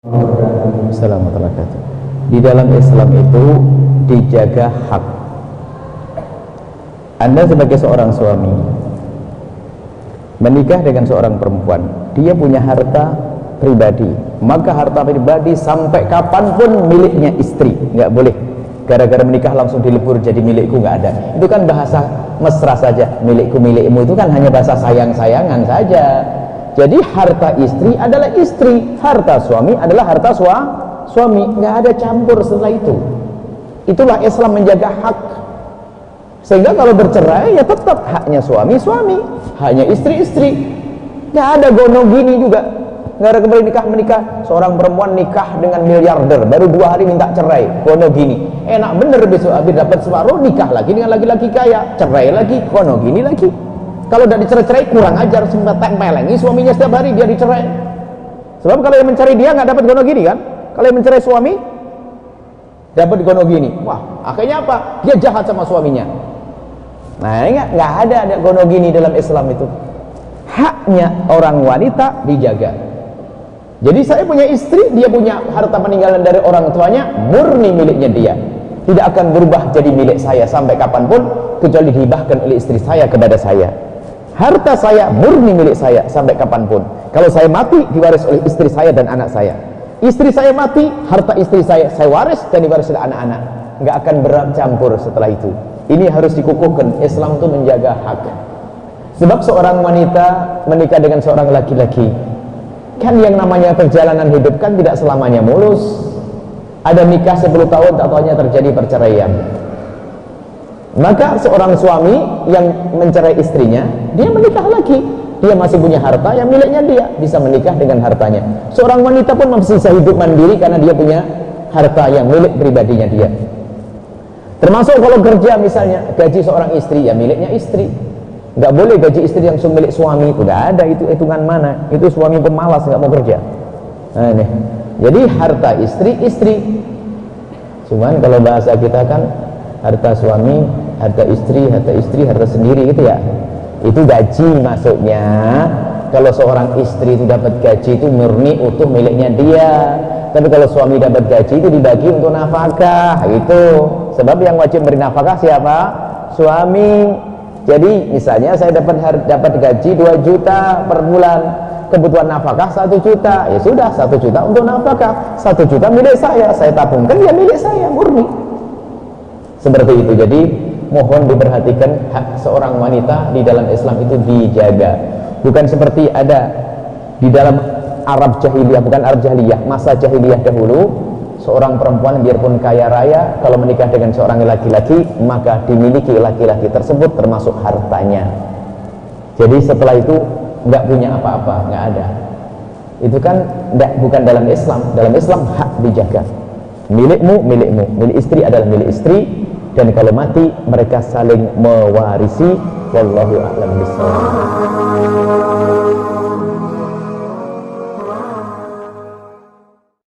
Assalamualaikum. Di dalam Islam itu dijaga hak. Anda sebagai seorang suami menikah dengan seorang perempuan, dia punya harta pribadi, maka harta pribadi sampai kapanpun miliknya istri, nggak boleh gara-gara menikah langsung dilebur jadi milikku, nggak ada. Itu kan bahasa mesra saja, milikku milikmu, itu kan hanya bahasa sayang-sayangan saja. Jadi harta istri adalah istri, harta suami adalah harta suami, nggak ada campur setelah itu. Itulah Islam menjaga hak. Sehingga kalau bercerai ya tetap haknya suami, haknya istri. Nggak ada gono gini juga. Nggak ada kembali menikah. Seorang perempuan nikah dengan miliarder, baru 2 hari minta cerai, gono gini. Enak bener, besok habis dapat separuh nikah lagi dengan laki-laki kaya, cerai lagi, gono gini lagi. Kalau udah dicerai-cerai kurang ajar, sempat tempelengi suaminya setiap hari dia dicerai. Sebab kalau yang mencari dia nggak dapat gono gini kan? Kalau yang mencari suami dapat gono gini. Wah, akhirnya apa? Dia jahat sama suaminya. Nah, nggak ada gono gini dalam Islam itu. Haknya orang wanita dijaga. Jadi saya punya istri, dia punya harta peninggalan dari orang tuanya, murni miliknya dia. Tidak akan berubah jadi milik saya sampai kapanpun, kecuali dihibahkan oleh istri saya kepada saya. Harta saya murni milik saya sampai kapanpun. Kalau saya mati, diwaris oleh istri saya dan anak saya. Istri saya mati, harta istri saya waris dan diwaris oleh anak-anak. Nggak akan bercampur setelah itu. Ini harus dikukuhkan. Islam itu menjaga hak. Sebab seorang wanita menikah dengan seorang laki-laki, kan yang namanya perjalanan hidup kan tidak selamanya mulus. Ada nikah 10 tahun, tak taunya terjadi perceraian. Maka seorang suami yang mencerai istrinya, dia menikah lagi. Dia masih punya harta yang miliknya dia, bisa menikah dengan hartanya. Seorang wanita pun masih bisa hidup mandiri karena dia punya harta yang milik pribadinya dia. Termasuk kalau kerja misalnya, gaji seorang istri, ya miliknya istri. Nggak boleh gaji istri yang milik suami, udah ada itu hitungan mana. Itu suami pemalas, nggak mau kerja. Nah, ini. Jadi harta istri. Cuman kalau bahasa kita kan harta suami, harta istri, harta sendiri gitu ya. Itu gaji maksudnya. Kalau seorang istri itu dapat gaji itu murni utuh miliknya dia. Tapi kalau suami dapat gaji itu dibagi untuk nafkah gitu. Sebab yang wajib beri nafkah siapa? Suami. Jadi misalnya saya dapat gaji 2 juta per bulan. Kebutuhan nafkah 1 juta, ya sudah 1 juta untuk nafkah, 1 juta milik saya tabungkan, dia milik saya murni. Seperti itu. Jadi mohon diperhatikan hak seorang wanita di dalam Islam itu dijaga. Bukan seperti ada di dalam Arab jahiliyah, bukan Arab jahiliyah, masa jahiliyah dahulu, seorang perempuan biarpun kaya raya, kalau menikah dengan seorang laki-laki, maka dimiliki laki-laki tersebut termasuk hartanya. Jadi setelah itu nggak punya apa-apa, nggak ada. Itu kan bukan dalam Islam. Dalam Islam hak dijaga. Milikmu, milik istri adalah milik istri, dan kalau mati mereka saling mewarisi. Wallahu a'lam bishawab.